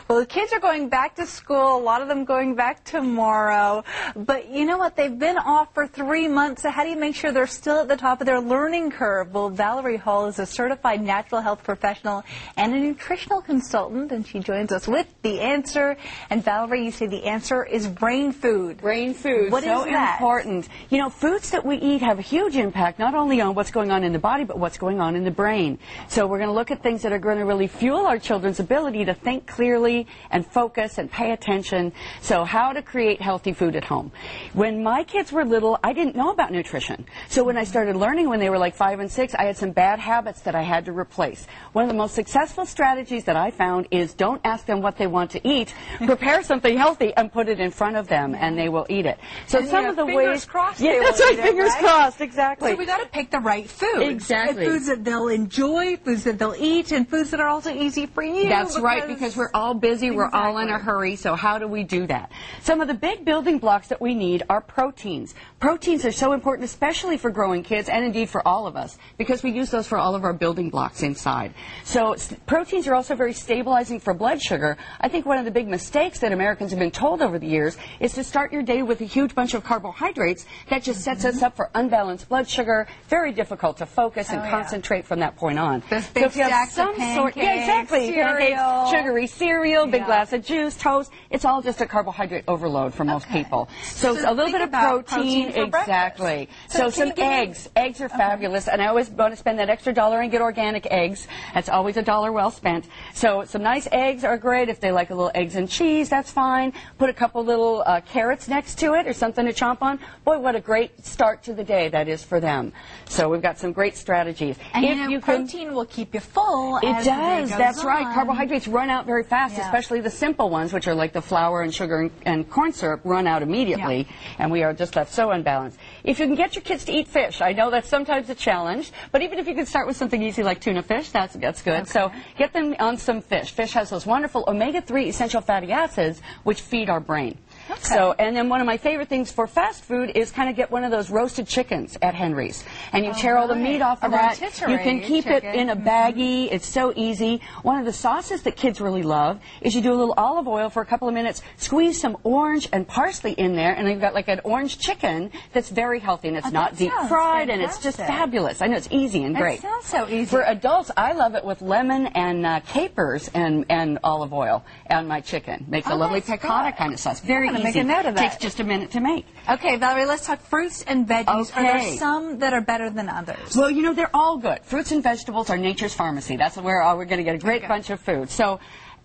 Well, the kids are going back to school, a lot of them going back tomorrow, but you know what, they've been off for 3 months, so how do you make sure they're still at the top of their learning curve? Well, Valerie Hall is a certified natural health professional and a nutritional consultant, and she joins us with the answer. And Valerie, you say the answer is brain food. Brain food, What so is that? important. You know, foods that we eat have a huge impact, not only on what's going on in the body, but what's going on in the brain. So we're going to look at things that are going to really fuel our children's ability to think clearly and focus and pay attention. So how to create healthy food at home. When my kids were little, I didn't know about nutrition. So when I started learning when they were like 5 and 6, I had some bad habits that I had to replace. One of the most successful strategies that I found is don't ask them what they want to eat. Prepare something healthy and put it in front of them, and they will eat it. So and some of the ways, crossed, yeah, that's right, fingers crossed, exactly. So we got to pick the right food. Exactly. And foods that they'll enjoy, foods that they'll eat, and foods that are also easy for you. That's right, because we're all busy, we're all in a hurry, so how do we do that? Some of the big building blocks that we need are proteins. Proteins are so important, especially for growing kids, and indeed for all of us, because we use those for all of our building blocks inside. So proteins are also very stabilizing for blood sugar. I think one of the big mistakes that Americans have been told over the years is to start your day with a huge bunch of carbohydrates. That just sets us up for unbalanced blood sugar, very difficult to focus and concentrate from that point on. So if you have some sort, exactly, pancakes, sugary cereal, big glass of juice, toast, it's all just a carbohydrate overload for most people. So a little bit of protein, exactly. So some eggs. Eggs are fabulous, and I always want to spend that extra $1 and get organic eggs. That's always a $1 well spent. So some nice eggs are great. If they like a little eggs and cheese, that's fine. Put a couple little carrots next to it or something to chomp on. Boy, what a great start to the day that is for them. So we've got some great strategies. And if you protein will keep you full. It does. That's right. Carbohydrates run out very fast, especially the simple ones, which are like the flour and sugar and corn syrup, run out immediately, and we are just left so unbalanced. If you can get your kids to eat fish, I know that's sometimes a challenge, but even if you can start with something easy like tuna fish, that's good. So get them on some fish. Fish has those wonderful omega-3 essential fatty acids, which feed our brain. So, and then one of my favorite things for fast food is kind of get one of those roasted chickens at Henry's. And you tear all the meat off of that. You can keep it in a baggie. It's so easy. One of the sauces that kids really love is you do a little olive oil for a couple of minutes, squeeze some orange and parsley in there, and then you've got like an orange chicken that's very healthy, and it's not deep fried, and it's just fabulous. I know it's easy and great. It sounds so easy. For adults, I love it with lemon and capers and olive oil on my chicken. Makes a lovely piccata kind of sauce. Very easy. Make a note of that. Takes just a minute to make. Okay, Valerie, let's talk fruits and veggies. Are there some that are better than others? Well, you know, they're all good. Fruits and vegetables are nature's pharmacy. That's where we're going to get a great bunch of food. So,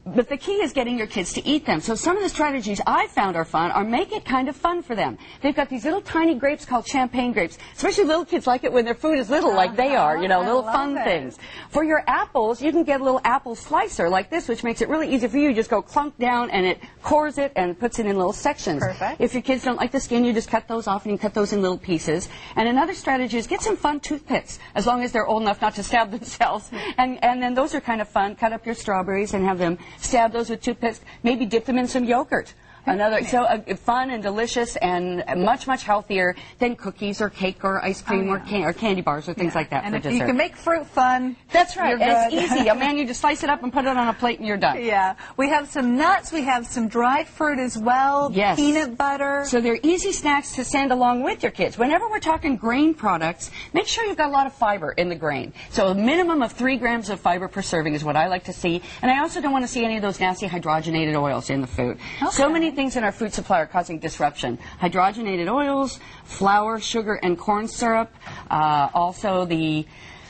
but the key is getting your kids to eat them. So some of the strategies I found are fun are make it kind of fun for them. They've got these little tiny grapes called champagne grapes. Especially little kids like it when their food is little like they are, you know, little fun things. For your apples, you can get a little apple slicer like this, which makes it really easy for you. You just go clunk down and it cores it and puts it in little sections. Perfect. If your kids don't like the skin, you just cut those off and you cut those in little pieces. And another strategy is get some fun toothpicks, as long as they're old enough not to stab themselves. And then those are kind of fun. Cut up your strawberries and have them stab those with toothpicks. Maybe dip them in some yogurt. Fun and delicious and much, much healthier than cookies or cake or ice cream or candy bars or things like that for dessert. You can make fruit fun. That's right. And it's easy. Oh, man, you just slice it up and put it on a plate and you're done. Yeah. We have some nuts. We have some dried fruit as well. Yes. Peanut butter. So they're easy snacks to send along with your kids. Whenever we're talking grain products, make sure you've got a lot of fiber in the grain. So a minimum of 3 grams of fiber per serving is what I like to see. And I also don't want to see any of those nasty hydrogenated oils in the food. So many things in our food supply are causing disruption. Hydrogenated oils, flour, sugar, and corn syrup. Also the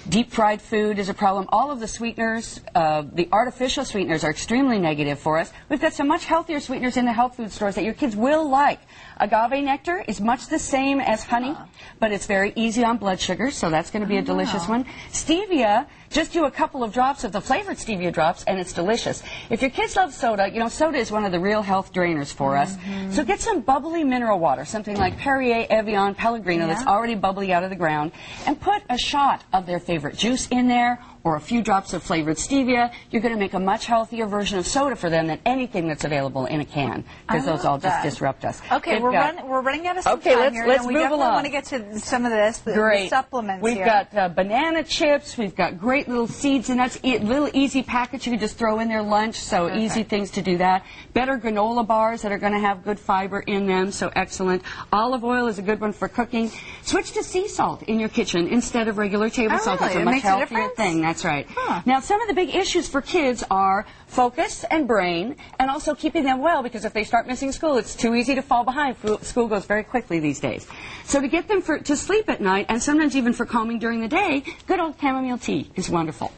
deep fried food is a problem. All of the sweeteners, the artificial sweeteners are extremely negative for us. We've got some much healthier sweeteners in the health food stores that your kids will like. Agave nectar is much the same as honey, but it's very easy on blood sugar, so that's going to be a delicious one. Stevia, just do a couple of drops of the flavored stevia drops, and it's delicious. If your kids love soda, you know, soda is one of the real health drainers for us. So get some bubbly mineral water, something like Perrier, Evian, Pellegrino that's already bubbly out of the ground, and put a shot of their favorite juice in there, or a few drops of flavored stevia, you're going to make a much healthier version of soda for them than anything that's available in a can, because those all just disrupt us. Okay, we're running out of some Okay, time here. let's and we move definitely along. want to get to some of this, the Great. supplements We've here. got banana chips. We've got great little seeds and nuts. Little easy packets you can just throw in their lunch, so easy things to do that. Better granola bars that are going to have good fiber in them, so excellent. Olive oil is a good one for cooking. Switch to sea salt in your kitchen instead of regular table salt. really? It's a It much makes a healthier difference? thing. That's right. Huh. Now, some of the big issues for kids are focus and brain, and also keeping them well, because if they start missing school, it's too easy to fall behind. School goes very quickly these days. So to get them to sleep at night, and sometimes even for calming during the day, good old chamomile tea is wonderful.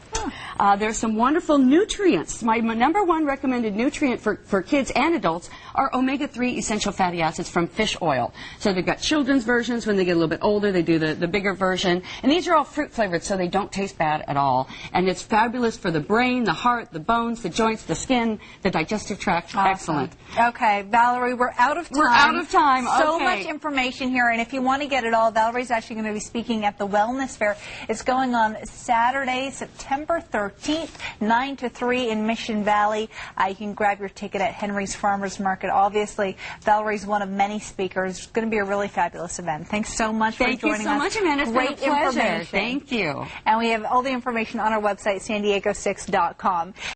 There's some wonderful nutrients. My number one recommended nutrient for kids and adults are omega-3 essential fatty acids from fish oil. So they've got children's versions. When they get a little bit older, they do the bigger version. And these are all fruit flavored, so they don't taste bad at all. And it's fabulous for the brain, the heart, the bones, the joints, the skin, the digestive tract. Awesome. Excellent. Okay, Valerie, we're out of time. We're out of time. So Okay. much information here, and if you want to get it all, Valerie's actually going to be speaking at the Wellness Fair. It's going on Saturday, September 13th, 9 to 3 in Mission Valley. You can grab your ticket at Henry's Farmers Market. Obviously, Valerie's one of many speakers. It's going to be a really fabulous event. Thanks so much for joining us. Thank you so much, Amanda. It's Great been a pleasure. information. Thank you. And we have all the information on our website, san diego6.com.